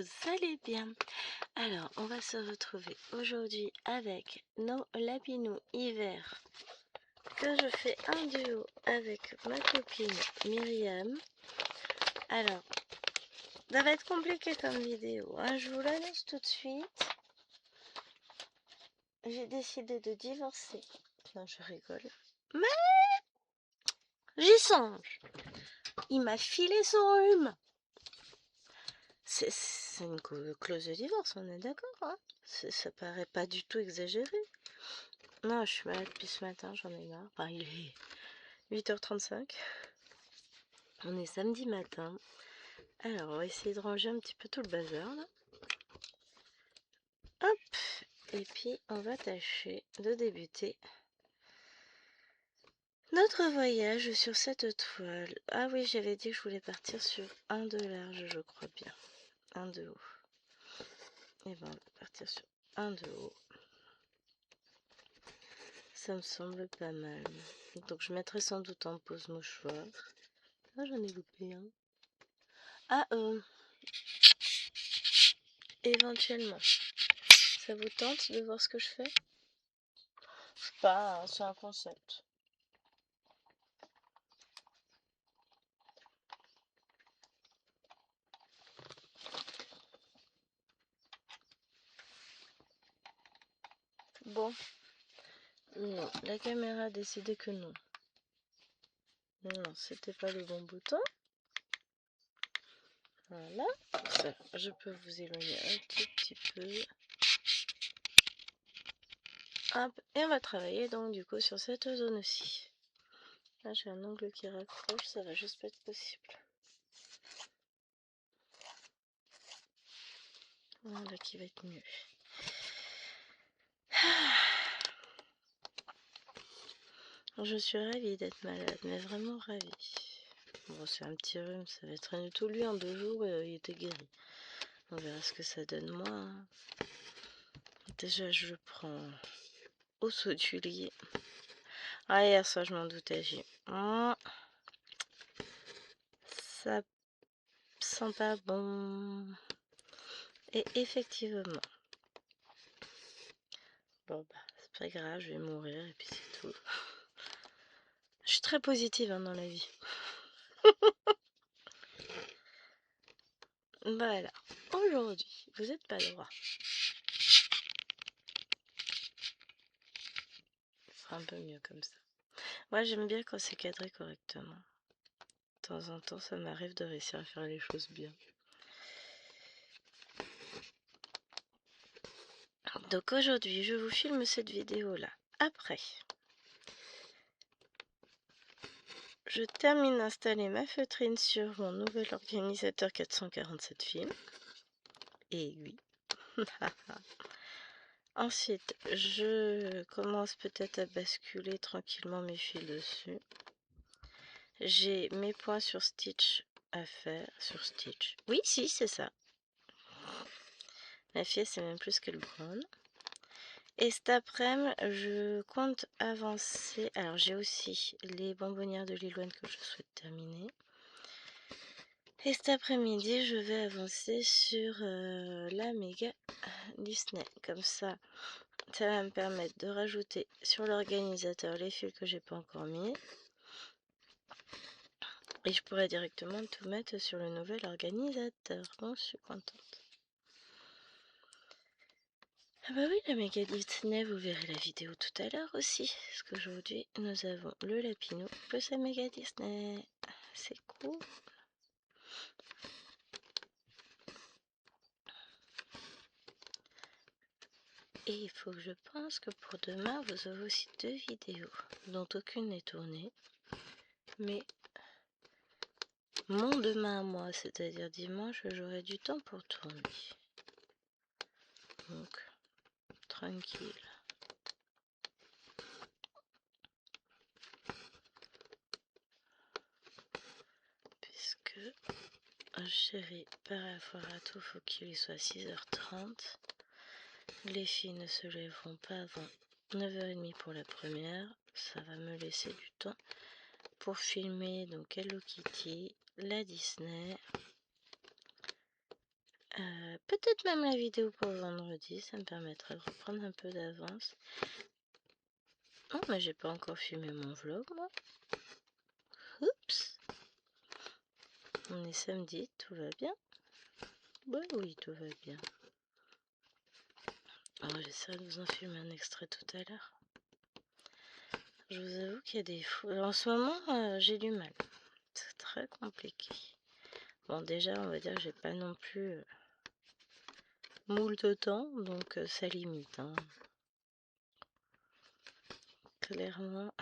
vous allez bien. Alors, on va se retrouver aujourd'hui avec nos lapinous hiver que je fais un duo avec ma copine Myriam. Alors, ça va être compliqué comme vidéo, hein, je vous l'annonce tout de suite. J'ai décidé de divorcer. Non, je rigole. Mais j'y songe. Il m'a filé son rhume. C'est une clause de divorce, on est d'accord, hein? Ça paraît pas du tout exagéré. Non, je suis malade depuis ce matin, j'en ai marre. Enfin, il est 8h35. On est samedi matin. Alors, on va essayer de ranger un petit peu tout le bazar, là. Hop! Et puis, on va tâcher de débuter notre voyage sur cette toile. Ah oui, j'avais dit que je voulais partir sur un de large, je crois bien. Un de haut. Et ben, on va partir sur un de haut. Ça me semble pas mal. Donc je mettrai sans doute en pause mouchoir. Ah, j'en ai loupé un. Ah, éventuellement. Ça vous tente de voir ce que je fais? C'est pas, c'est un concept. Bon. Non, la caméra a décidé que non. Non, c'était pas le bon bouton. Voilà. Ça, je peux vous éloigner un tout petit peu. Hop. Et on va travailler donc du coup sur cette zone aussi. Là, j'ai un angle qui raccroche, ça va juste pas être possible. Voilà qui va être mieux. Je suis ravie d'être malade, mais vraiment ravie. Bon, c'est un petit rhume, ça va être rien du tout. Lui, en 2 jours, il était guéri. On verra ce que ça donne moi, hein. Déjà, je le prends au saut du lit. Ah, hier soir, je m'en doutais, j'ai... ça sent pas bon. Et effectivement. Bon, bah, c'est pas grave, je vais mourir, et puis c'est tout. Je suis très positive, hein, dans la vie. Voilà. Aujourd'hui, vous n'êtes pas droit. Ce sera un peu mieux comme ça. Moi, j'aime bien quand c'est cadré correctement. De temps en temps, ça m'arrive de réussir à faire les choses bien. Donc aujourd'hui, je vous filme cette vidéo-là. Après, je termine d'installer ma feutrine sur mon nouvel organisateur 447 films. Et oui. Ensuite, je commence peut-être à basculer tranquillement mes fils dessus. J'ai mes points sur Stitch à faire. Sur Stitch. Oui, si, c'est ça. La fille, c'est même plus qu'elle brûle. Et cet après-midi, je compte avancer. Alors, j'ai aussi les bonbonnières de Lil Wayne que je souhaite terminer. Et cet après-midi, je vais avancer sur la méga Disney. Comme ça va me permettre de rajouter sur l'organisateur les fils que j'ai pas encore mis. Et je pourrais directement tout mettre sur le nouvel organisateur. Donc, je suis contente. Ah bah oui, la méga Disney, vous verrez la vidéo tout à l'heure aussi. Parce qu'aujourd'hui, nous avons le Lapinou plus la méga Disney. C'est cool. Et il faut que je pense que pour demain, vous aurez aussi 2 vidéos, dont aucune n'est tournée. Mais mon demain à moi, c'est-à-dire dimanche, j'aurai du temps pour tourner. Donc, tranquille. Puisque chérie part à foire à tout, faut qu'il y soit 6h30. Les filles ne se lèveront pas avant 9h30 pour la première. Ça va me laisser du temps pour filmer donc Hello Kitty, la Disney, Peut-être même la vidéo pour vendredi, ça me permettra de reprendre un peu d'avance. Oh, mais j'ai pas encore filmé mon vlog, moi. Oups. On est samedi, tout va bien. Bah oui, tout va bien. Alors j'essaierai de vous en filmer un extrait tout à l'heure. Je vous avoue qu'il y a des fous. En ce moment, j'ai du mal. C'est très compliqué. Bon, déjà, on va dire que j'ai pas non plus moult temps, donc ça limite. Hein. Clairement,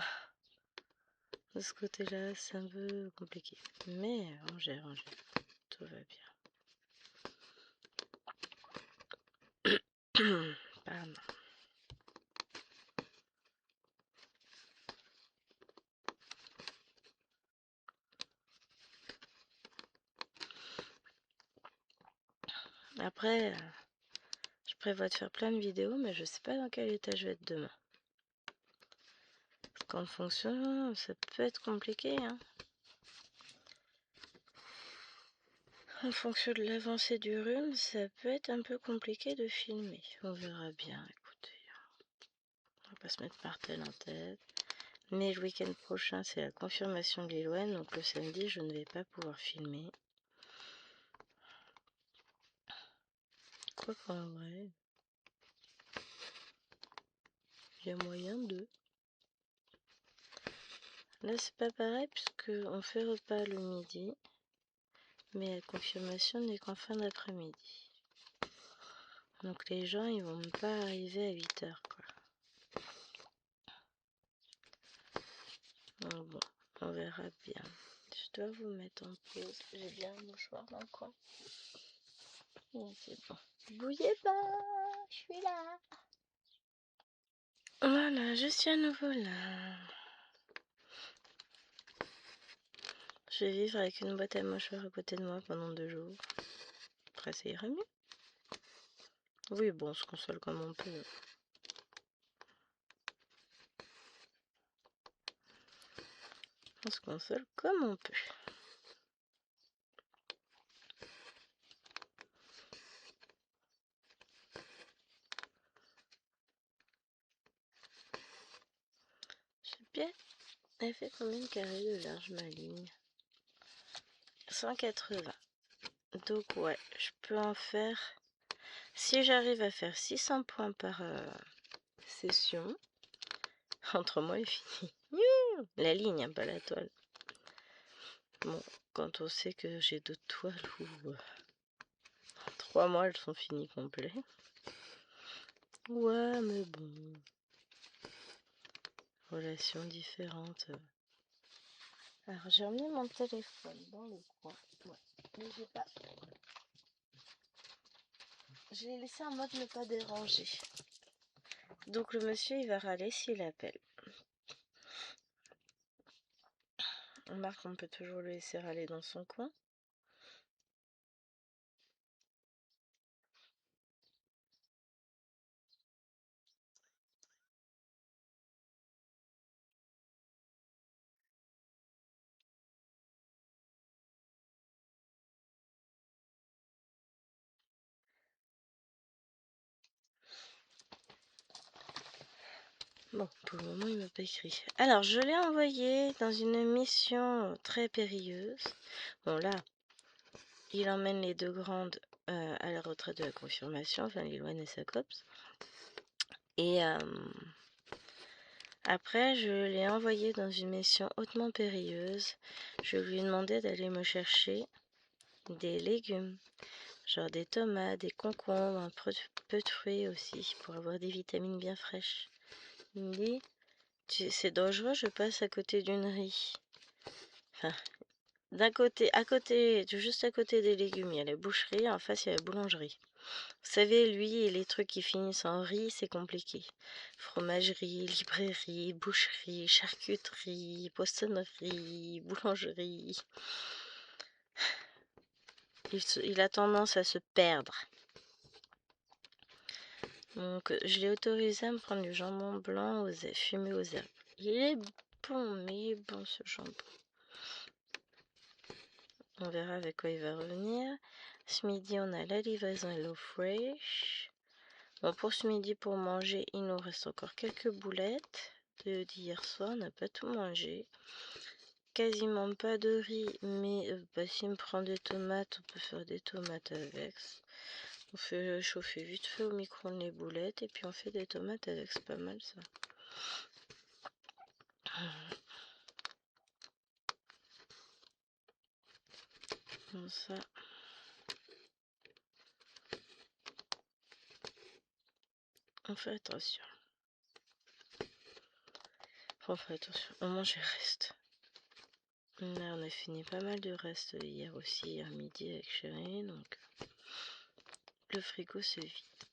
de ce côté-là, c'est un peu compliqué. Mais on gère. Tout va bien. Pardon. Après, je prévois de faire plein de vidéos, mais je sais pas dans quel état je vais être demain. Parce qu'en fonction, ça peut être compliqué. Hein. En fonction de l'avancée du rhume, ça peut être un peu compliqué de filmer. On verra bien, écoutez. On va pas se mettre martel en tête. Mais le week-end prochain, c'est la confirmation de Lil-Wayne, donc le samedi, je ne vais pas pouvoir filmer. Quoi qu'en vrai, il y a moyen de... Là, c'est pas pareil, puisque on fait repas le midi, mais la confirmation n'est qu'en fin d'après-midi. Donc les gens, ils vont pas arriver à 8 h, quoi. Donc bon, on verra bien. Je dois vous mettre en pause. J'ai bien un mouchoir dans le coin. C'est bon. Bouillez pas, je suis là. Voilà, je suis à nouveau là. Je vais vivre avec une boîte à mouchoirs à côté de moi pendant 2 jours. Après, ça ira mieux. Oui, bon, on se console comme on peut. On se console comme on peut. Je sais bien, elle fait combien de carrés de large ma ligne? 180. Donc ouais, je peux en faire... Si j'arrive à faire 600 points par session, entre moi et fini. La ligne, hein, pas la toile. Bon, quand on sait que j'ai d'autres toiles où 3 mois elles sont finies complets. Ouais, mais bon. Relations différentes. Alors j'ai emmené mon téléphone dans le coin. Ouais. Mais j'ai pas. Je l'ai laissé en mode ne pas déranger. Donc le monsieur il va râler s'il appelle. On remarque qu'on peut toujours le laisser râler dans son coin. Bon, pour le moment, il m'a pas écrit. Alors, je l'ai envoyé dans une mission très périlleuse. Bon, là, il emmène les 2 grandes à la retraite de la confirmation, enfin, Lil-Wayne et sa copse. Et après, je l'ai envoyé dans une mission hautement périlleuse. Je lui ai demandé d'aller me chercher des légumes, genre des tomates, des concombres, un peu de fruits aussi, pour avoir des vitamines bien fraîches. Il me dit... C'est dangereux, je passe à côté d'une riz. Enfin, d'un côté, juste à côté des légumes, il y a la boucherie, en face, il y a la boulangerie. Vous savez, lui, les trucs qui finissent en riz, c'est compliqué. Fromagerie, librairie, boucherie, charcuterie, poissonnerie, boulangerie. Il a tendance à se perdre. Donc, je l'ai autorisé à me prendre du jambon blanc fumé aux herbes. Il est bon, mais il est bon ce jambon. On verra avec quoi il va revenir. Ce midi, on a la livraison Hello Fresh. Bon, pour ce midi, pour manger, il nous reste encore quelques boulettes d'hier soir. On n'a pas tout mangé. Quasiment pas de riz, mais s'il me prend des tomates, on peut faire des tomates avec. On fait chauffer vite fait au micro-ondes les boulettes et puis on fait des tomates avec, c'est pas mal ça. Comme ça. On fait attention. On fait attention. On mange les restes. Là, on a fini pas mal de restes hier aussi, hier midi avec chérie, donc le frigo se vide.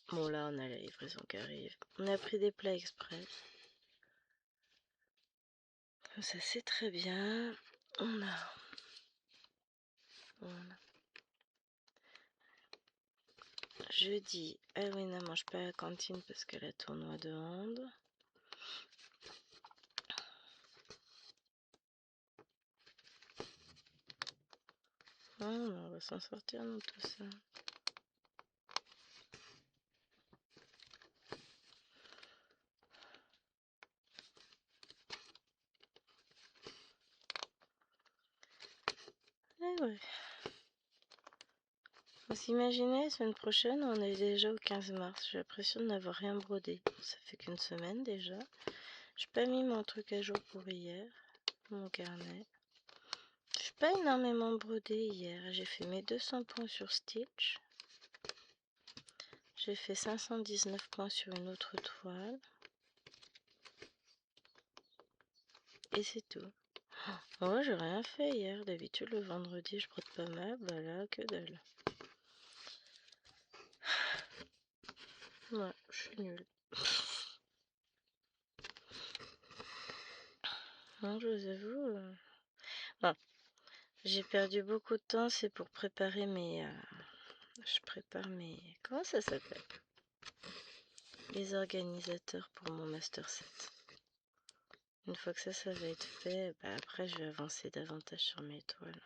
Bon, là, on a la livraison qui arrive. On a pris des plats express. Ça, c'est très bien. On a... Voilà. Jeudi, Alwina mange pas à la cantine parce qu'elle a tournoi de hand. Oh, on va s'en sortir dans tout ça. Eh ouais. Vous imaginez, la semaine prochaine, on est déjà au 15 mars. J'ai l'impression de n'avoir rien brodé. Ça fait qu'une semaine déjà. J'ai pas mis mon truc à jour pour hier, mon carnet. J'ai pas énormément brodé hier. J'ai fait mes 200 points sur Stitch. J'ai fait 519 points sur une autre toile. Et c'est tout. Oh, j'ai rien fait hier. D'habitude, le vendredi, je brode pas mal. Bah là, que dalle. Ouais, je suis nulle. Non, je vous avoue. Non, j'ai perdu beaucoup de temps. C'est pour préparer mes. Je prépare mes. Comment ça s'appelle? Les organisateurs pour mon Master 7. Une fois que ça va être fait, bah après je vais avancer davantage sur mes toiles.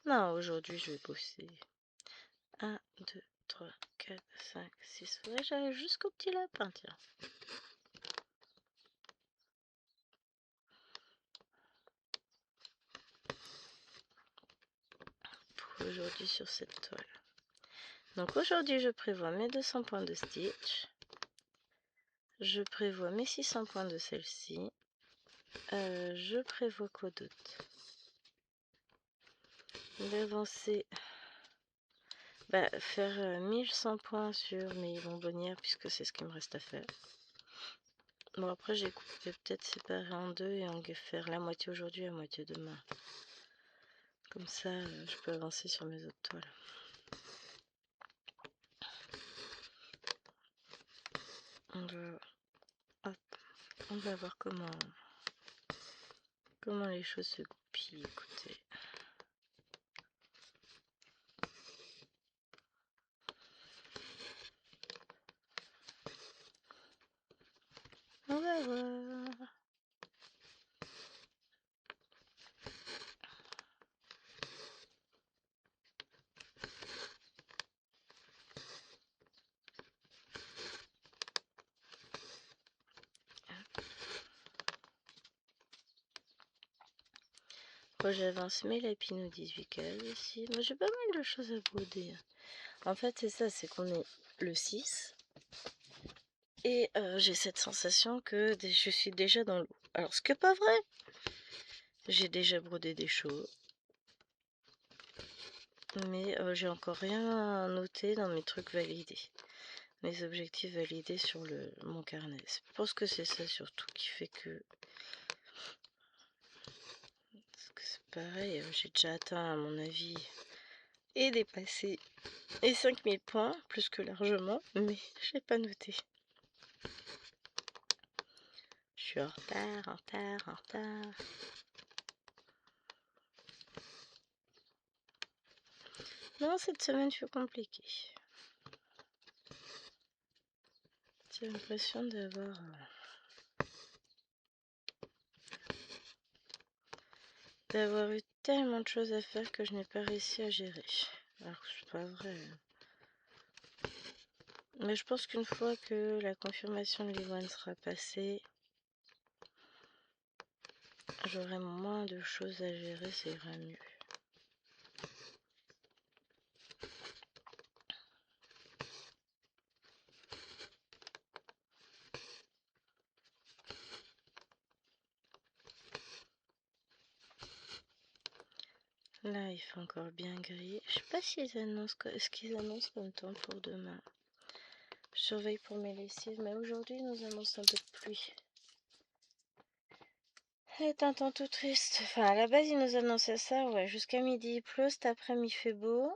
Non, aujourd'hui je vais bosser. 1, 2, 3, 4, 5, 6. Ouais, j'arrive jusqu'au petit lapin, tiens. Pour aujourd'hui sur cette toile. Donc aujourd'hui je prévois mes 200 points de Stitch. Je prévois mes 600 points de celle-ci. Je prévois quoi d'autre? D'avancer. Bah, faire 1100 points sur mes bonbonnières puisque c'est ce qu'il me reste à faire. Bon, après j'ai coupé, peut-être séparer en deux et en faire la moitié aujourd'hui et la moitié demain. Comme ça, je peux avancer sur mes autres toiles. On va voir comment les choses se goupillent. Écoutez. On va voir. Moi j'avance mes lapines au 18 cases ici. Moi j'ai pas mal de choses à broder. En fait c'est ça, c'est qu'on est le 6. Et j'ai cette sensation que je suis déjà dans l'eau. Alors ce qui n'est pas vrai. J'ai déjà brodé des choses. Mais j'ai encore rien noté dans mes trucs validés. Mes objectifs validés sur mon carnet. Je pense que c'est ça surtout qui fait que... Parce que c'est pareil, j'ai déjà atteint à mon avis et dépassé les 5000 points, plus que largement, mais j'ai pas noté. Je suis en retard. Non, cette semaine fut compliquée. J'ai l'impression d'avoir eu tellement de choses à faire que je n'ai pas réussi à gérer. Alors que c'est pas vrai. Mais je pense qu'une fois que la confirmation de l'Iwan sera passée, j'aurai moins de choses à gérer, ça ira mieux. Là, il fait encore bien gris. Je sais pas s'ils annoncent ce qu'ils annoncent comme temps pour demain. Je surveille pour mes lessives, mais aujourd'hui, ils nous annoncent un peu de pluie. C'est un temps tout triste. Enfin, à la base, ils nous annonçaient ça, ouais. Jusqu'à midi, il pleut. Cet après-midi, il fait beau.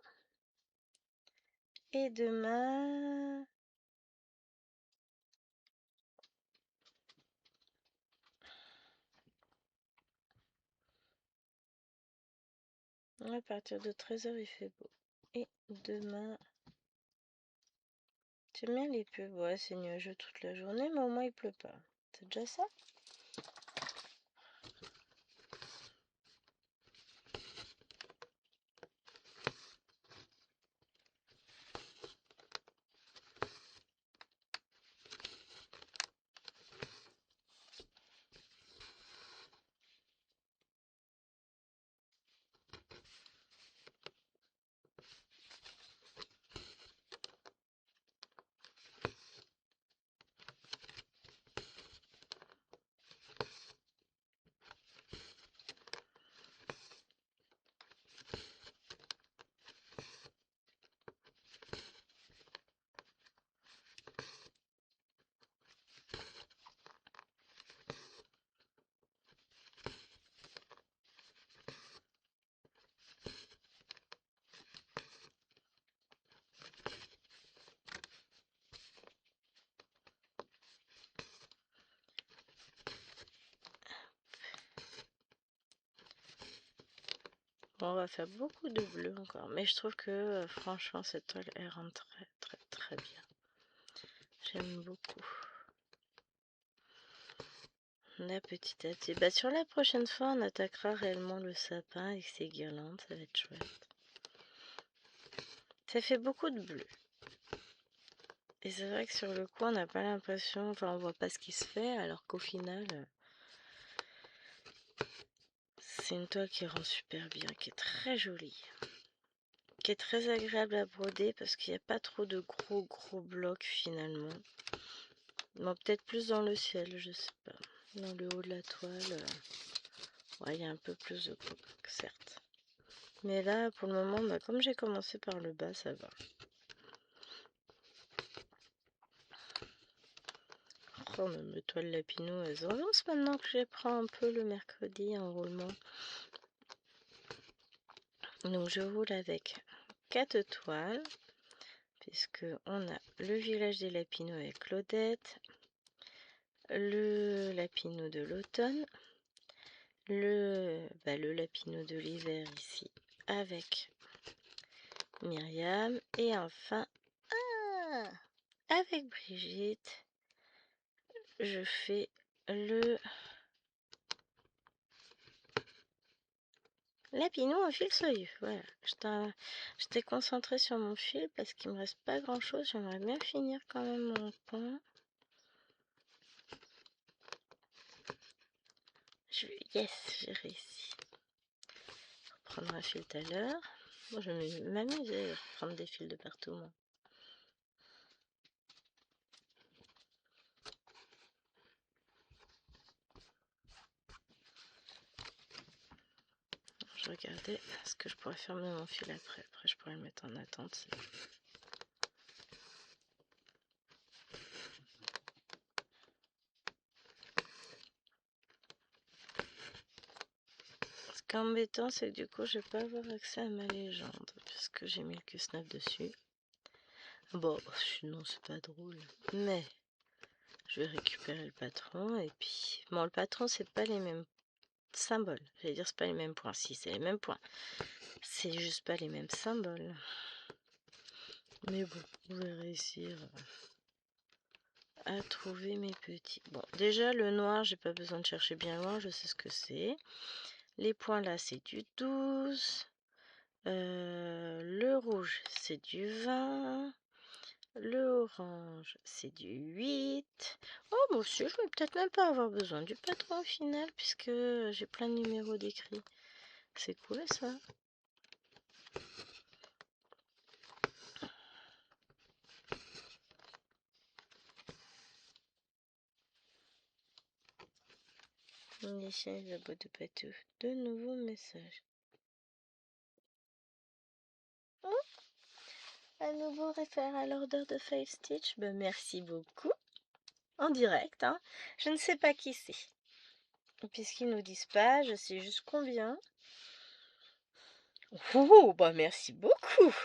Et demain... à partir de 13h, il fait beau. Et demain... J'aime bien les pubs. Ouais, c'est nuageux toute la journée, mais au moins, il pleut pas. C'est déjà ça? Bon, on va faire beaucoup de bleu encore. Mais je trouve que, franchement, cette toile, elle rentre très, très, très bien. J'aime beaucoup. Là, petit à petit. Bah, sur la prochaine fois, on attaquera réellement le sapin avec ses guirlandes. Ça va être chouette. Ça fait beaucoup de bleu. Et c'est vrai que sur le coup, on n'a pas l'impression... Enfin, on voit pas ce qui se fait, alors qu'au final... c'est une toile qui rend super bien, qui est très jolie. Qui est très agréable à broder parce qu'il n'y a pas trop de gros blocs finalement. Bon, peut-être plus dans le ciel, je sais pas. Dans le haut de la toile, ouais, il y a un peu plus de gros blocs, certes. Mais là, pour le moment, bah, comme j'ai commencé par le bas, ça va. Oh, même les toiles Lapino, elles avancent maintenant que je les prends un peu le mercredi en roulement. Donc je roule avec 4 toiles, puisque on a le village des Lapino avec Claudette, le Lapino de l'automne, le Lapino de l'hiver ici avec Myriam, et enfin avec Brigitte je fais le Lapino en fil soyeux. Voilà, j'étais concentrée sur mon fil parce qu'il me reste pas grand chose. J'aimerais bien finir quand même mon point. Yes, j'ai réussi. Je vais reprendre un fil tout à l'heure. Moi, je vais m'amuser à prendre des fils de partout, moi. Je regardais ce que je pourrais fermer mon fil après. Après, je pourrais le mettre en attente. Ce qui est embêtant, c'est que du coup, je vais pas avoir accès à ma légende. Puisque j'ai mis le Q-Snap dessus. Bon, sinon, c'est pas drôle. Mais... je vais récupérer le patron et puis... bon, le patron, c'est pas les mêmes symboles. J'allais dire, c'est pas les mêmes points. Si, c'est les mêmes points. C'est juste pas les mêmes symboles. Mais bon, je vais réussir à trouver mes petits. Bon, déjà, le noir, j'ai pas besoin de chercher bien loin. Je sais ce que c'est. Les points là, c'est du 12. Le rouge, c'est du 20. Le orange, c'est du 8. Oh, moi aussi, je vais peut-être même pas avoir besoin du patron au final, puisque j'ai plein de numéros d'écrits. C'est cool ça. On échange la boîte de patou. De nouveaux messages. Oh, à nouveau réfère à l'ordre de Five Stitch. Ben, merci beaucoup. En direct, hein. Je ne sais pas qui c'est. Puisqu'ils nous disent pas, je sais juste combien. Oh, bah merci beaucoup.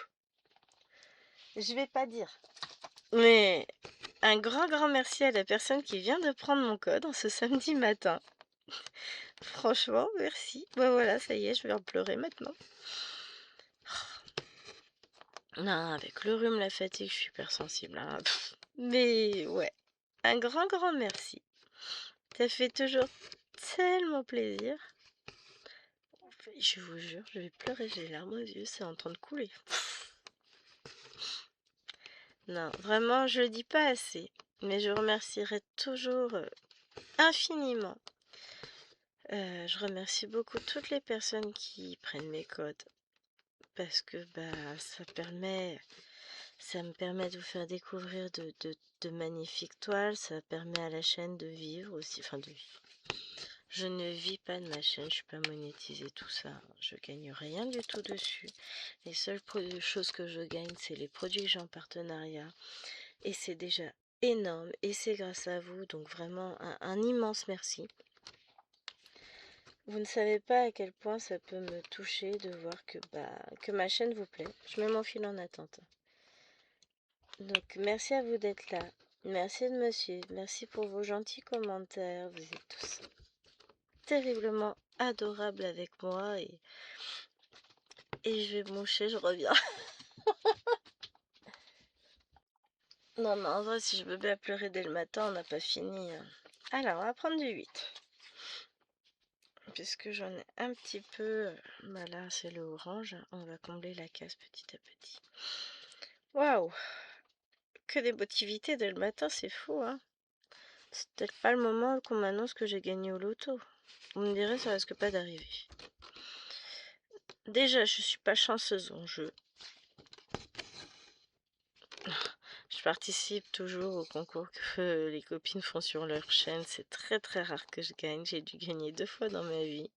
Je vais pas dire. Mais un grand merci à la personne qui vient de prendre mon code en ce samedi matin. Franchement, merci. Bah voilà, ça y est, je vais en pleurer maintenant. Non, avec le rhume, la fatigue, je suis hyper sensible, hein. Mais ouais, un grand merci. Ça fait toujours tellement plaisir. Je vous jure, je vais pleurer, j'ai les larmes aux yeux, c'est en train de couler. Non, vraiment, je le dis pas assez, mais je remercierai toujours infiniment. Je remercie beaucoup toutes les personnes qui prennent mes codes parce que bah ça me permet de vous faire découvrir de magnifiques toiles, ça permet à la chaîne de vivre aussi, enfin de vivre. Je ne vis pas de ma chaîne, je suis pas monétisée, tout ça, je gagne rien du tout dessus. Les seules choses que je gagne, c'est les produits que j'ai en partenariat et c'est déjà énorme et c'est grâce à vous, donc vraiment un immense merci. Vous ne savez pas à quel point ça peut me toucher de voir que ma chaîne vous plaît. Je mets mon fil en attente. Donc merci à vous d'être là. Merci de me suivre. Merci pour vos gentils commentaires. Vous êtes tous terriblement adorables avec moi. Et je vais me moucher, je reviens. Non, mais en vrai, si je me mets à pleurer dès le matin, on n'a pas fini. Alors, on va prendre du 8. Puisque j'en ai un petit peu. Bah là, c'est le orange. On va combler la case petit à petit. Waouh! Que d'émotivité dès le matin, c'est fou, hein. C'est peut-être pas le moment qu'on m'annonce que j'ai gagné au loto. Vous me direz, ça risque pas d'arriver. Déjà, je suis pas chanceuse en jeu. Je participe toujours au concours que les copines font sur leur chaîne. C'est très rare que je gagne. J'ai dû gagner 2 fois dans ma vie.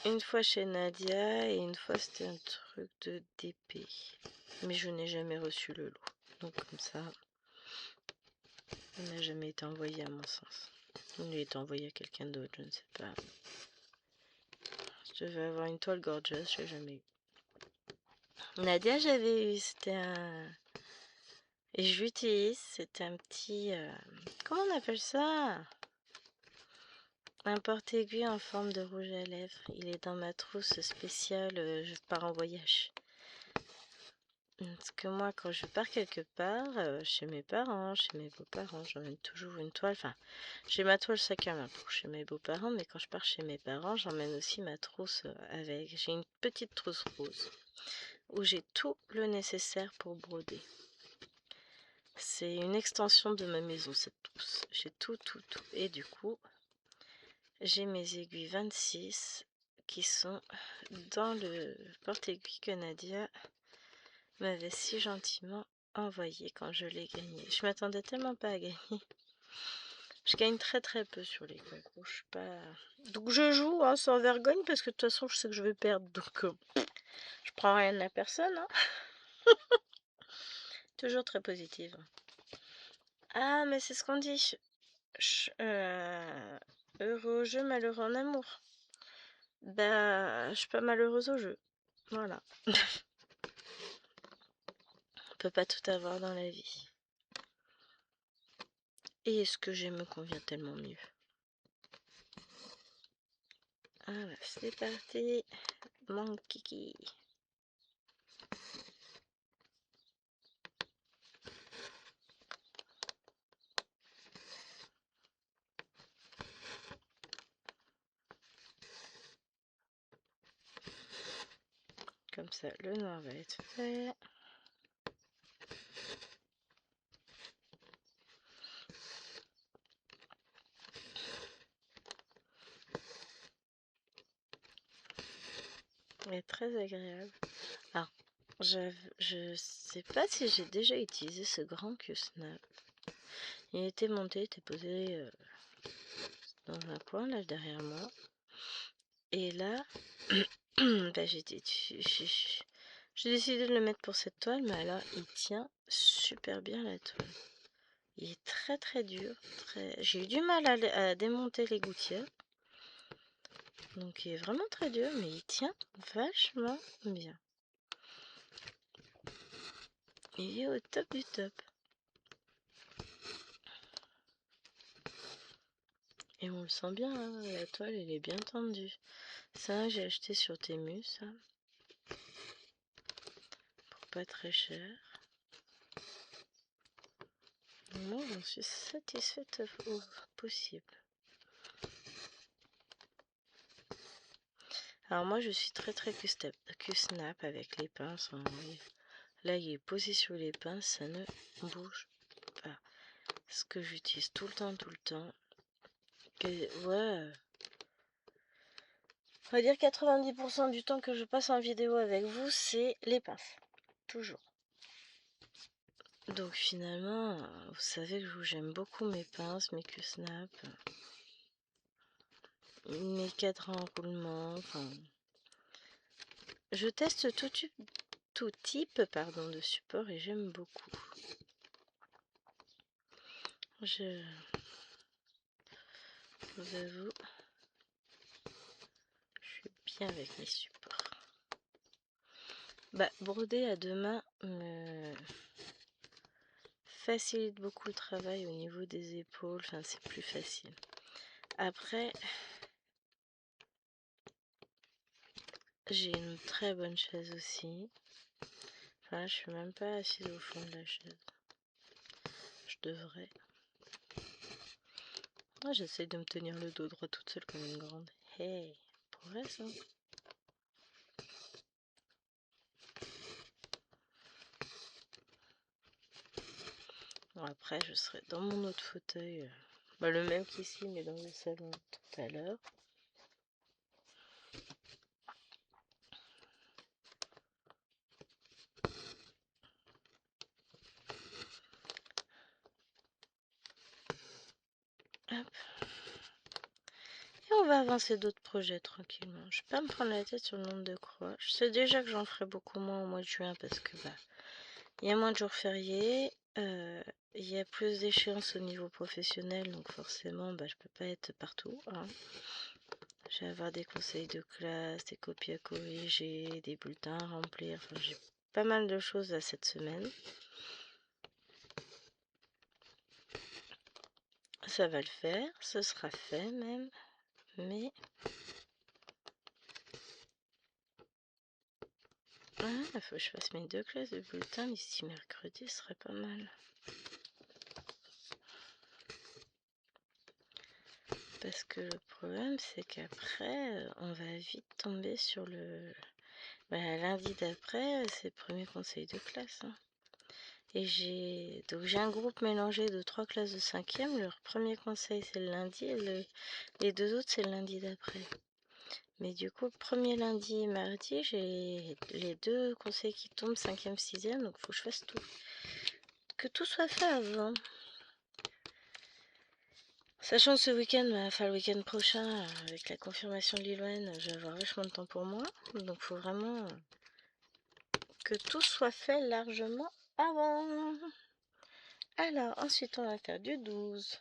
Une fois chez Nadia et une fois c'était un truc de DP. Mais je n'ai jamais reçu le lot. Donc comme ça, il n'a jamais été envoyé à mon sens. Il a été envoyé à quelqu'un d'autre, je ne sais pas. Je devais avoir une toile gorgeous, je l'ai jamais eu. Nadia, j'avais eu, c'était un... Et je l'utilise, c'était un petit... Comment on appelle ça? Un porte-aiguille en forme de rouge à lèvres. Il est dans ma trousse spéciale, je pars en voyage. Parce que moi, quand je pars quelque part, chez mes parents, chez mes beaux-parents, j'emmène toujours une toile. Enfin, j'ai ma toile sac à main pour chez mes beaux-parents, mais quand je pars chez mes parents, j'emmène aussi ma trousse avec. J'ai une petite trousse rose où j'ai tout le nécessaire pour broder. C'est une extension de ma maison, cette trousse. J'ai tout. Et du coup, j'ai mes aiguilles 26 qui sont dans le porte-aiguille que Nadia m'avait si gentiment envoyé quand je l'ai gagné. Je m'attendais tellement pas à gagner. Je gagne très peu sur les concours. Je suis pas... Donc je joue hein, sans vergogne parce que de toute façon je sais que je vais perdre. Donc je prends rien à personne. Hein. Toujours très positive. Ah mais c'est ce qu'on dit. Heureux au jeu, malheureux en amour. Bah je suis pas malheureuse au jeu. Voilà. On peut pas tout avoir dans la vie. Et ce que j'aime me convient tellement mieux. Voilà, c'est parti. Mon kiki. comme ça, le noir va être fait. Il est très agréable. Alors, je sais pas si j'ai déjà utilisé ce grand Q-Snap. Il était monté, il était posé dans un coin là derrière moi. Et là, bah, j'ai décidé de le mettre pour cette toile, mais alors il tient super bien la toile. Il est très très dur. J'ai eu du mal à démonter les gouttières. Donc il est vraiment très dur, mais il tient vachement bien. Il est au top du top. Et on le sent bien, hein, la toile elle est bien tendue. Ça j'ai acheté sur Temu, ça. Pour pas très cher. Moi j'en suis satisfaite au possible. Alors moi je suis très Q-Snap avec les pinces. Hein, oui. Là il est posé sur les pinces, ça ne bouge pas. Ce que j'utilise tout le temps. Ouais. On va dire 90% du temps que je passe en vidéo avec vous, c'est les pinces. Toujours. Donc finalement, vous savez que j'aime beaucoup mes pinces, mes Q-Snap, mes cadrans en roulement. Enfin, je teste tout type de support et j'aime beaucoup. Je vous avoue, je suis bien avec mes supports. Bah, broder à deux mains me facilite beaucoup le travail au niveau des épaules. Enfin, c'est plus facile. Après, j'ai une très bonne chaise aussi. Enfin, je suis même pas assise au fond de la chaise. Je devrais. Moi, j'essaie de me tenir le dos droit toute seule comme une grande. Hey, progresse, hein. Bon, après, je serai dans mon autre fauteuil. Bah, le même qu'ici, mais dans le salon tout à l'heure. Hop. Et on va avancer d'autres projets tranquillement. Je vais pas me prendre la tête sur le nombre de croix. Je sais déjà que j'en ferai beaucoup moins au mois de juin parce que bah il y a moins de jours fériés. Il y a plus d'échéances au niveau professionnel, donc forcément bah, je peux pas être partout. Hein. Je vais avoir des conseils de classe, des copies à corriger, des bulletins à remplir. Enfin, j'ai pas mal de choses à cette semaine. Ça va le faire, ce sera fait même, mais il faut que je fasse mes 2 classes de bulletins d'ici mercredi, ce serait pas mal. Parce que le problème, c'est qu'après, on va vite tomber sur le... Bah, lundi d'après, c'est le premier conseil de classe. Hein. Et j'ai un groupe mélangé de 3 classes de 5e. Leur premier conseil, c'est le lundi et les 2 autres, c'est le lundi d'après. Mais du coup, premier lundi et mardi, j'ai les 2 conseils qui tombent 5e, 6e. Donc, il faut que je fasse tout. Que tout soit fait avant. Sachant que ce week-end, enfin le week-end prochain, avec la confirmation de Lilloine, je vais avoir vachement de temps pour moi. Donc, il faut vraiment que tout soit fait largement avant. Alors, ensuite, on va faire du 12.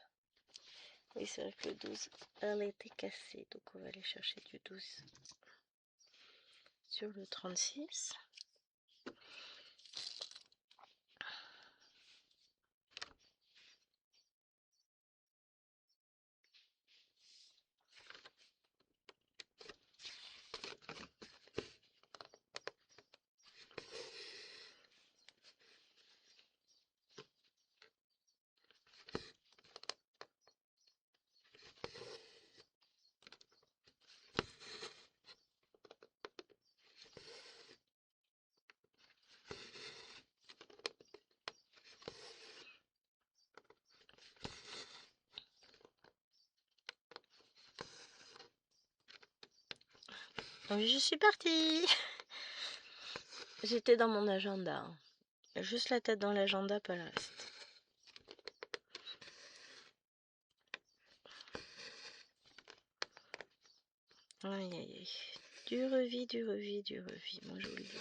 Oui, c'est vrai que le 12, elle a été cassée. Donc, on va aller chercher du 12 sur le 36. Oui, je suis partie. J'étais dans mon agenda, hein. Juste la tête dans l'agenda, pas le reste. Aïe aïe aïe. Du revis, du revis, du revis, moi je vous le dis.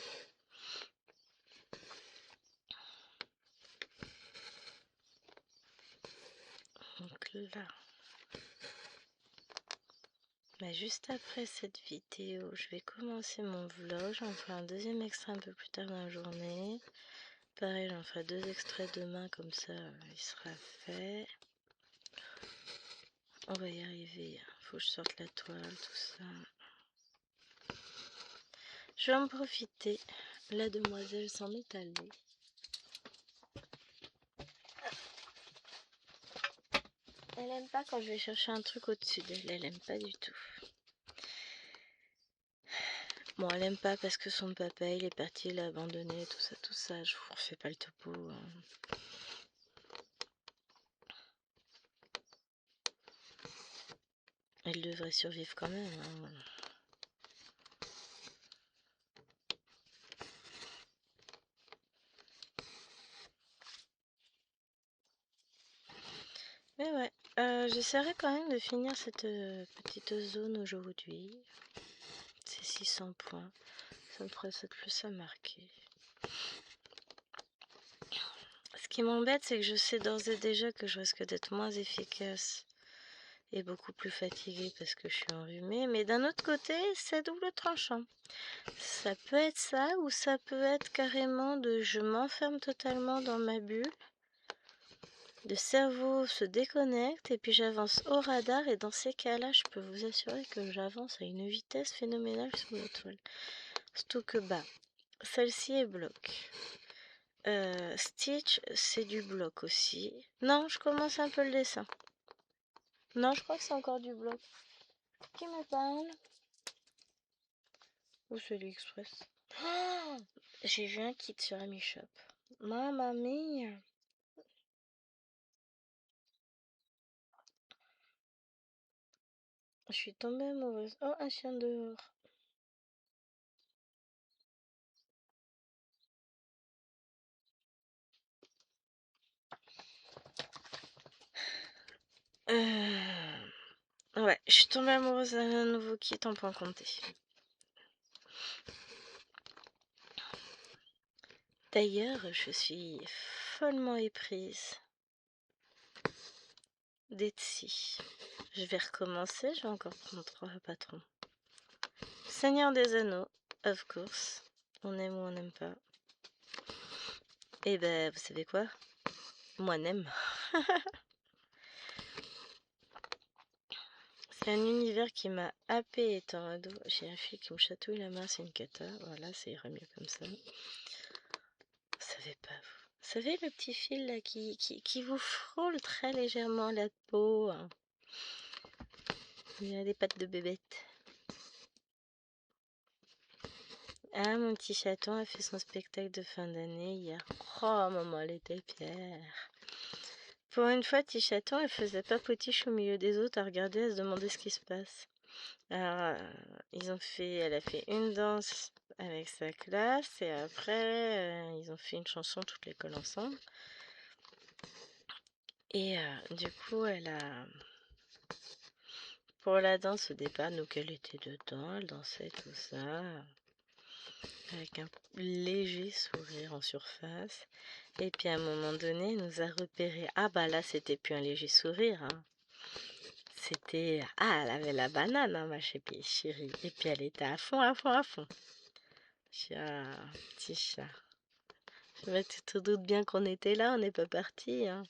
Donc là, bah juste après cette vidéo, je vais commencer mon vlog. J'en ferai un deuxième extrait un peu plus tard dans la journée. Pareil, j'en ferai 2 extraits demain, comme ça il sera fait. On va y arriver. Faut que je sorte la toile, tout ça. Je vais en profiter. La demoiselle s'en est allée. Elle aime pas quand je vais chercher un truc au-dessus d'elle. Elle aime pas du tout. Bon, elle aime pas parce que son papa il est parti, il l'a abandonné, tout ça, tout ça. Je vous refais pas le topo, hein. Elle devrait survivre quand même, hein. Mais ouais, j'essaierai quand même de finir cette petite zone aujourd'hui. C'est 600 points. Ça me ferait ça de plus à marquer. Ce qui m'embête, c'est que je sais d'ores et déjà que je risque d'être moins efficace et beaucoup plus fatiguée parce que je suis enrhumée. Mais d'un autre côté, c'est double tranchant. Ça peut être ça, ou ça peut être carrément de je m'enferme totalement dans ma bulle. Le cerveau se déconnecte et puis j'avance au radar, et dans ces cas-là, je peux vous assurer que j'avance à une vitesse phénoménale sur l'étoile. Surtout que celle-ci est bloc. Stitch, c'est du bloc aussi. Non, je commence un peu le dessin. Non, je crois que c'est encore du bloc. Qui me parle? Ou c'est l'Express? Oh, j'ai vu un kit sur AmiShop. Mamma mia! Je suis tombée amoureuse. Oh, un chien dehors. Ouais, je suis tombée amoureuse d'un nouveau kit en point compté. D'ailleurs, je suis follement éprise d'Etsy. Je vais recommencer, je vais encore prendre 3 patrons. Seigneur des Anneaux, of course. On aime ou on n'aime pas. Et ben, vous savez quoi? Moi, n'aime. C'est un univers qui m'a happé étant ado. J'ai un fil qui me chatouille la main, c'est une cata. Voilà, ça ira mieux comme ça. Vous savez pas, vous. Vous savez le petit fil là qui vous frôle très légèrement la peau, hein. Il a des pattes de bébête. Ah, mon petit chaton a fait son spectacle de fin d'année hier. Oh, maman, elle était fière. Pour une fois, petit chaton, elle faisait pas potiche au milieu des autres à regarder, à se demander ce qui se passe. Alors, elle a fait une danse avec sa classe et après, ils ont fait une chanson toute l'école ensemble. Et du coup, pour la danse au départ, donc elle était dedans, elle dansait tout ça, avec un léger sourire en surface. Et puis à un moment donné, elle nous a repéré. Ah bah là, c'était plus un léger sourire, hein. C'était... Ah, elle avait la banane, hein, ma chérie. Et puis elle était à fond, à fond, à fond. Chat, petit chat. Tu te doutes bien qu'on était là, on n'est pas parti, hein.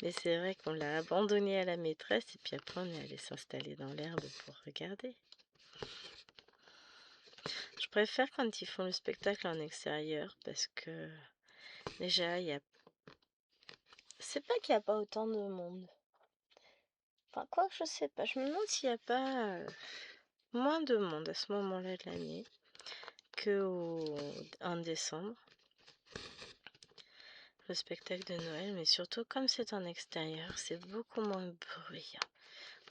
Mais c'est vrai qu'on l'a abandonné à la maîtresse et puis après on est allé s'installer dans l'herbe pour regarder. Je préfère quand ils font le spectacle en extérieur parce que déjà c'est pas qu'il n'y a pas autant de monde. Enfin quoi que je sais pas, je me demande s'il n'y a pas moins de monde à ce moment-là de l'année en décembre. Le spectacle de Noël, mais surtout comme c'est en extérieur, c'est beaucoup moins bruyant.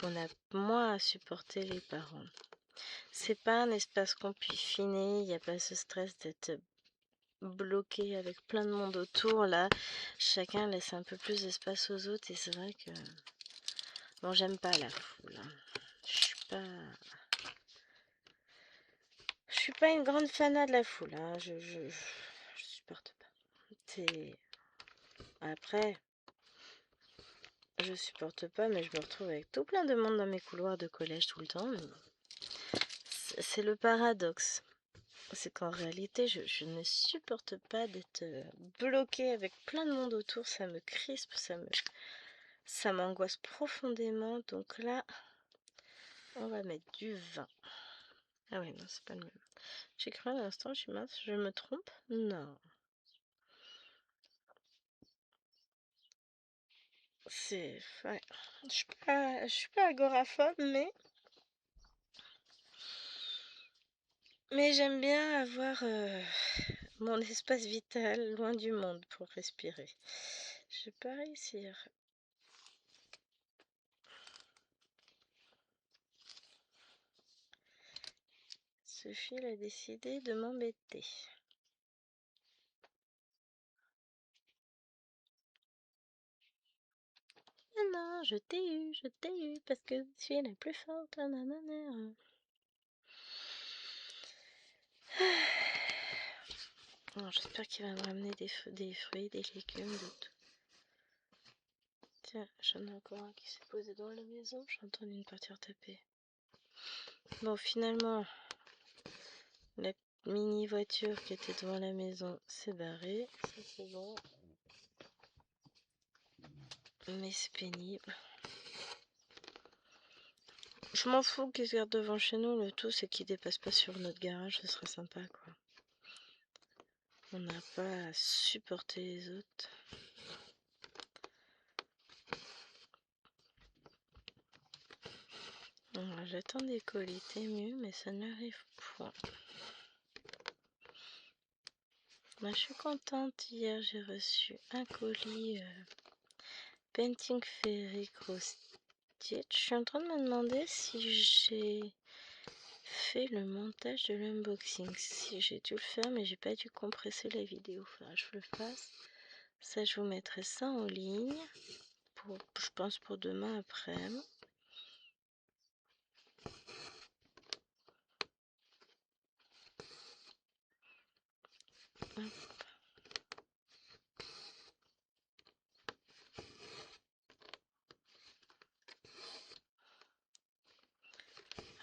On a moins à supporter les parents. C'est pas un espace confiné, il n'y a pas ce stress d'être bloqué avec plein de monde autour. Là, chacun laisse un peu plus d'espace aux autres et c'est vrai que... Bon, j'aime pas la foule, hein. Je suis pas une grande fanat de la foule, hein. Je supporte pas. C'est... Après, je supporte pas, mais je me retrouve avec tout plein de monde dans mes couloirs de collège tout le temps. C'est le paradoxe. C'est qu'en réalité, je ne supporte pas d'être bloquée avec plein de monde autour. Ça me crispe, ça m'angoisse profondément. Donc là, on va mettre du vin. Ah oui, non, c'est pas le même. J'ai cru à l'instant, je suis mince, je me trompe? Non. C'est... Ouais. Je suis pas agoraphobe, mais j'aime bien avoir mon espace vital loin du monde pour respirer. Je vais pas réussir. Ce fil a décidé de m'embêter. Ah non, je t'ai eu, parce que je suis la plus forte, nanana. Bon, j'espère qu'il va me ramener des fruits, des légumes, de tout. Tiens, j'en ai encore un qui s'est posé dans la maison, j'entends une partir taper. Bon, finalement, la mini voiture qui était devant la maison s'est barrée, ça c'est bon. Mais c'est pénible. Je m'en fous qu'ils se gardent devant chez nous, le tout c'est qu'ils dépassent pas sur notre garage, ce serait sympa quoi. On n'a pas à supporter les autres. J'attends des colis, t'es mieux, mais ça n'arrive point. Moi, je suis contente, hier j'ai reçu un colis Painting Fairy Cross Stitch. Je suis en train de me demander si j'ai fait le montage de l'unboxing. Si j'ai dû le faire, mais j'ai pas dû compresser la vidéo. Faudra que je le fasse. Ça, je vous mettrai ça en ligne. Je pense pour demain après-midi.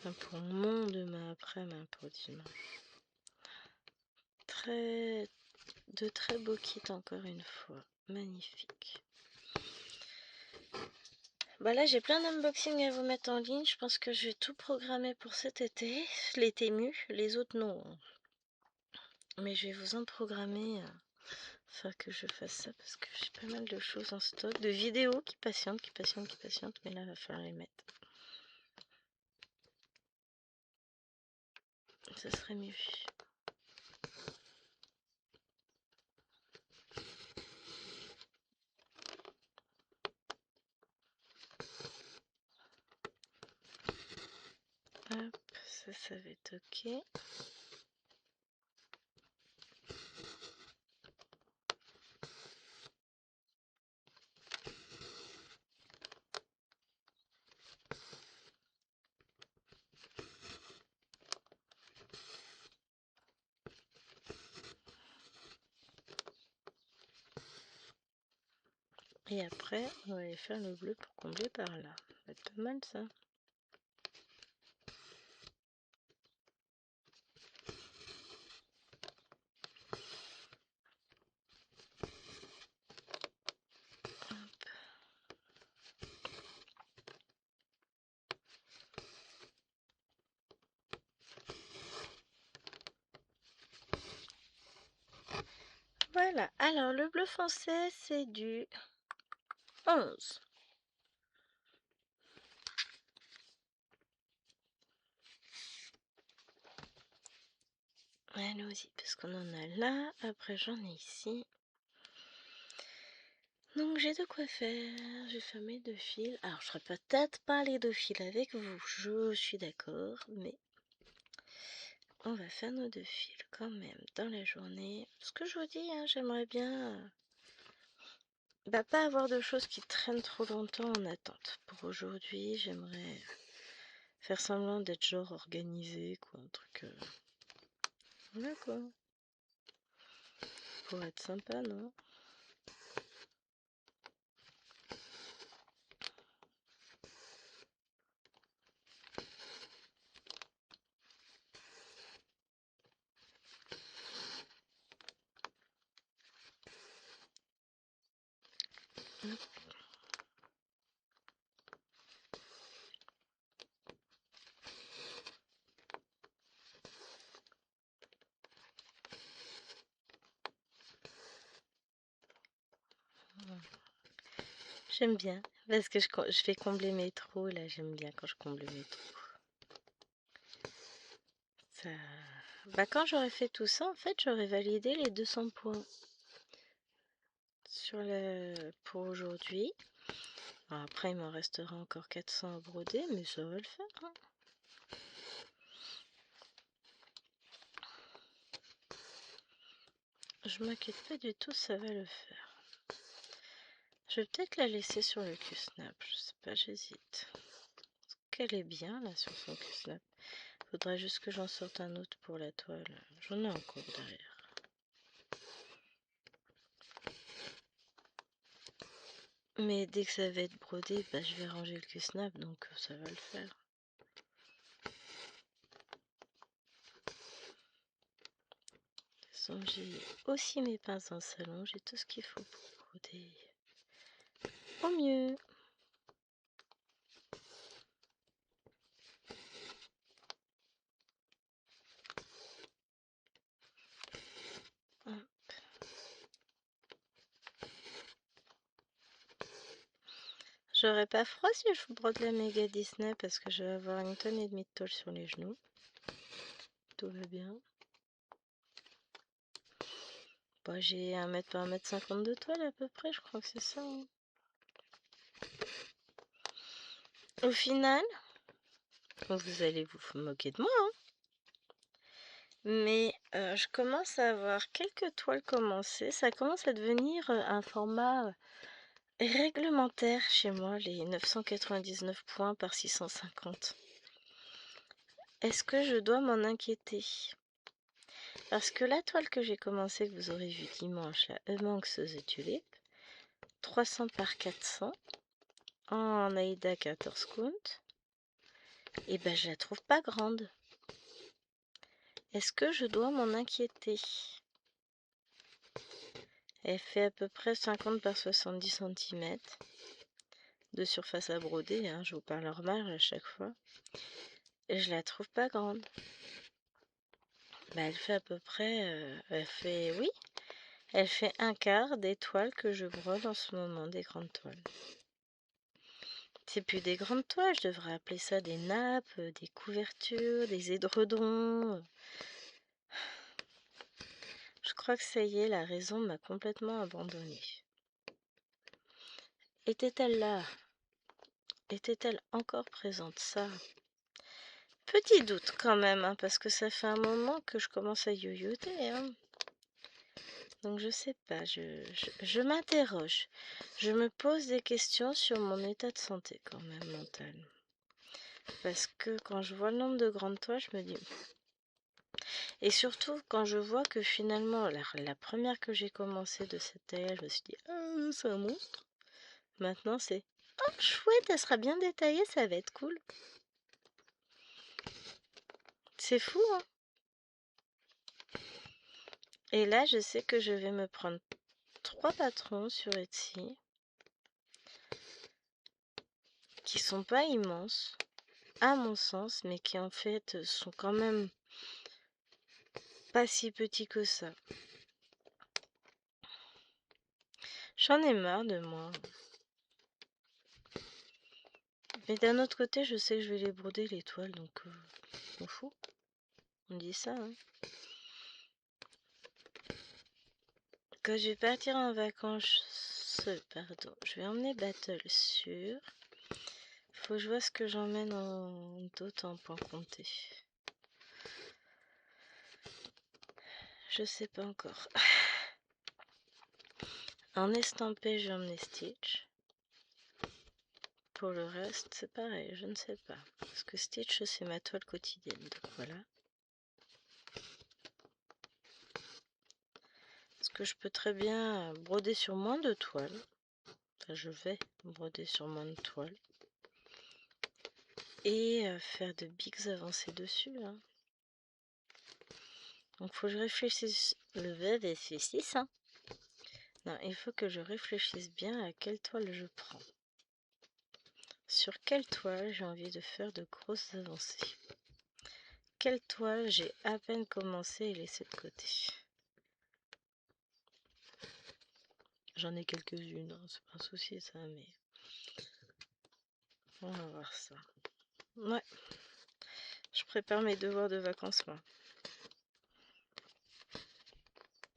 Enfin, pour mon demain après-midi, pour dimanche. De très beaux kits encore une fois. Magnifique. Bah là j'ai plein d'unboxings à vous mettre en ligne. Je pense que je vais tout programmer pour cet été. L'été mu, les autres non. Mais je vais vous en programmer. Enfin que je fasse ça parce que j'ai pas mal de choses en stock. De vidéos qui patientent. Mais là il va falloir les mettre. Ça serait mieux. Hop, ça va être ok. Et après, on va aller faire le bleu pour combler par là. Ça va être pas mal ça. Voilà, alors le bleu foncé c'est du 11. Allons-y, parce qu'on en a là, après j'en ai ici. Donc j'ai de quoi faire, j'ai fait mes 2 fils. Alors je ferai peut-être pas les 2 fils avec vous, je suis d'accord, mais on va faire nos 2 fils quand même dans la journée. Ce que je vous dis, hein, j'aimerais bien pas avoir de choses qui traînent trop longtemps en attente. Pour aujourd'hui, j'aimerais faire semblant d'être genre organisé, quoi, un truc... voilà, quoi. Pour être sympa, non? J'aime bien, parce que je vais combler mes trous, là, j'aime bien quand je comble mes trous. Ça... quand j'aurai fait tout ça, en fait, j'aurai validé les 200 points pour aujourd'hui. Après, il m'en restera encore 400 à broder, mais ça va le faire, hein. Je m'inquiète pas du tout, ça va le faire. Je vais peut-être la laisser sur le Q-Snap, je sais pas, j'hésite. Qu'elle est bien, là, sur son Q-Snap. Faudrait juste que j'en sorte un autre pour la toile. J'en ai encore derrière. Mais dès que ça va être brodé, je vais ranger le Q-Snap, donc ça va le faire. De toute façon, j'ai aussi mes pinces en salon, j'ai tout ce qu'il faut pour broder au mieux. Hop. J'aurais pas froid si je brode la méga Disney parce que je vais avoir 1,5 tonne de tôle sur les genoux. Tout va bien. J'ai 1 mètre par 1,50 m de toile à peu près, je crois que c'est ça, hein. Au final, vous allez vous moquer de moi, hein, mais je commence à avoir quelques toiles commencées. Ça commence à devenir un format réglementaire chez moi, les 999 points par 650. Est-ce que je dois m'en inquiéter? Parce que la toile que j'ai commencée, que vous aurez vue dimanche, la Amongst the Tulips, 300 par 400, en Aïda 14 count, et je la trouve pas grande. Est-ce que je dois m'en inquiéter? Elle fait à peu près 50 par 70 cm de surface à broder, hein, je vous parle normal à chaque fois. Et je la trouve pas grande. Elle fait à peu près... oui, elle fait 1/4 des toiles que je brode en ce moment, des grandes toiles. C'est plus des grandes toiles, je devrais appeler ça des nappes, des couvertures, des édredons. Je crois que ça y est, la raison m'a complètement abandonnée. Était-elle là? Était-elle encore présente? Ça, petit doute quand même, hein, parce que ça fait un moment que je commence à yoyoter, hein. Donc je sais pas, je m'interroge. Je me pose des questions sur mon état de santé quand même mental. Parce que quand je vois le nombre de grandes toiles, je me dis... Et surtout quand je vois que finalement, la première que j'ai commencé de cette taille, je me suis dit, ah, c'est un monstre. Maintenant c'est, oh chouette, elle sera bien détaillée, ça va être cool. C'est fou, hein. Et là, je sais que je vais me prendre 3 patrons sur Etsy qui sont pas immenses, à mon sens, mais qui en fait sont quand même pas si petits que ça. J'en ai marre de moi. Mais d'un autre côté, je sais que je vais les broder les toiles, donc on fout. On dit ça, hein. Quand je vais partir en vacances, pardon, je vais emmener Battle sur. Faut que je vois ce que j'emmène en d'autres en point compté. Je sais pas encore. En estampé, j'ai emmené Stitch. Pour le reste, c'est pareil, je ne sais pas. Parce que Stitch, c'est ma toile quotidienne. Donc voilà. Parce que je peux très bien broder sur moins de toiles. Enfin, je vais broder sur moins de toiles. Et faire de bigs avancées dessus. Hein. Donc faut que je réfléchisse. Hein. Non, il faut que je réfléchisse bien à quelle toile je prends. Sur quelle toile j'ai envie de faire de grosses avancées. Quelle toile j'ai à peine commencé et laissé de côté. J'en ai quelques-unes, hein, c'est pas un souci ça, mais on va voir ça. Ouais, je prépare mes devoirs de vacances moi.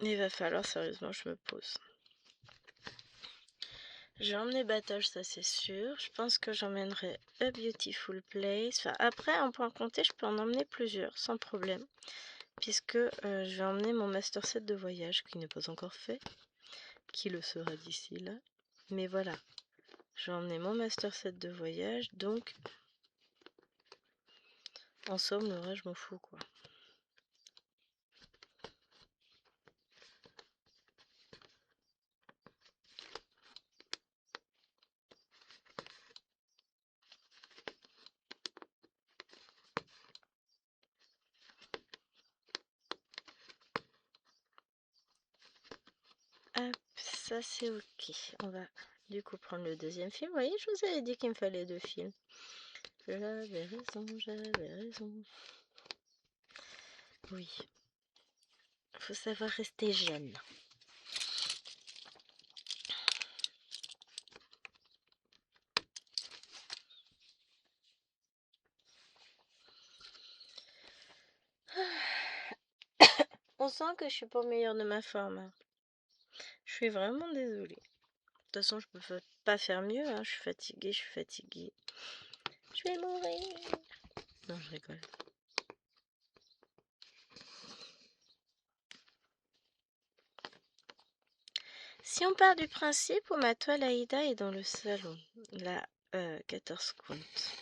Il va falloir sérieusement je me pose. J'ai emmené Battle, ça c'est sûr. Je pense que j'emmènerai A Beautiful Place. Enfin, après, en point compté, je peux en emmener plusieurs, sans problème. Puisque je vais emmener mon master set de voyage, qui n'est pas encore fait. Qui le sera d'ici là. Mais voilà, je vais emmener mon master set de voyage, donc... En somme, le reste, je m'en fous, quoi. Hop, ça c'est ok. On va du coup prendre le deuxième film. Vous voyez, je vous avais dit qu'il me fallait 2 films. J'avais raison, j'avais raison. Oui. Faut savoir rester jeune. On sent que je suis pas au meilleur de ma forme. Hein. Je suis vraiment désolée. De toute façon, je peux pas faire mieux. Hein. Je suis fatiguée, je suis fatiguée. Je vais mourir. Non, je rigole. Si on part du principe où ma toile Aïda est dans le salon, la 14 comptes,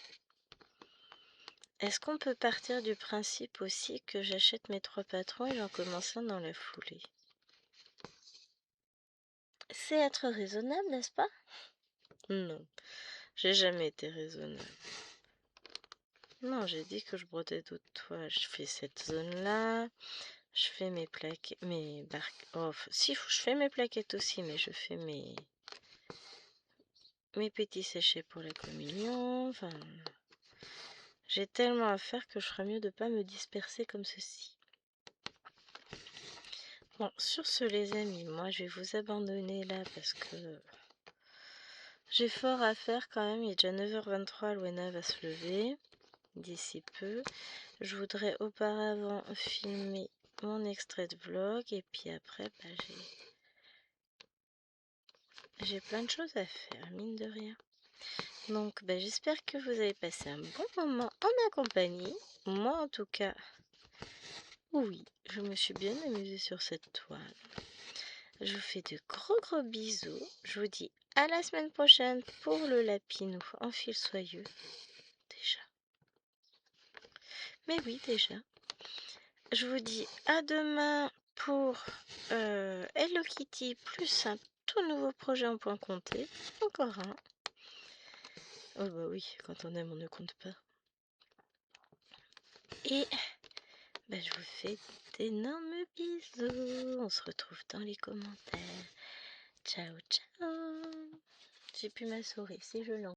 est-ce qu'on peut partir du principe aussi que j'achète mes 3 patrons et j'en commence un dans la foulée? C'est être raisonnable, n'est-ce pas? Non, j'ai jamais été raisonnable. Non, j'ai dit que je brodais d'autres toiles. Je fais cette zone-là. Je fais mes plaquettes, mes barques. Oh, si, je fais mes plaquettes aussi, mais je fais mes petits séchés pour la communion. Enfin, j'ai tellement à faire que je ferais mieux de pas me disperser comme ceci. Bon, sur ce, les amis, moi, je vais vous abandonner là parce que j'ai fort à faire quand même. Il est déjà 9h23, Luena va se lever d'ici peu. Je voudrais auparavant filmer mon extrait de vlog et puis après, bah, j'ai plein de choses à faire, mine de rien. Donc, bah, j'espère que vous avez passé un bon moment en ma compagnie. Moi, en tout cas, oui, je me suis bien amusée sur cette toile. Je vous fais de gros bisous. Je vous dis à la semaine prochaine pour le lapinou en fil soyeux. Déjà. Mais oui, déjà. Je vous dis à demain pour Hello Kitty plus un tout nouveau projet en point compté. Encore un. Oh bah oui, quand on aime, on ne compte pas. Et bah, je vous fais d'énormes bisous. On se retrouve dans les commentaires. Ciao, ciao. J'ai plus ma souris, si je lance.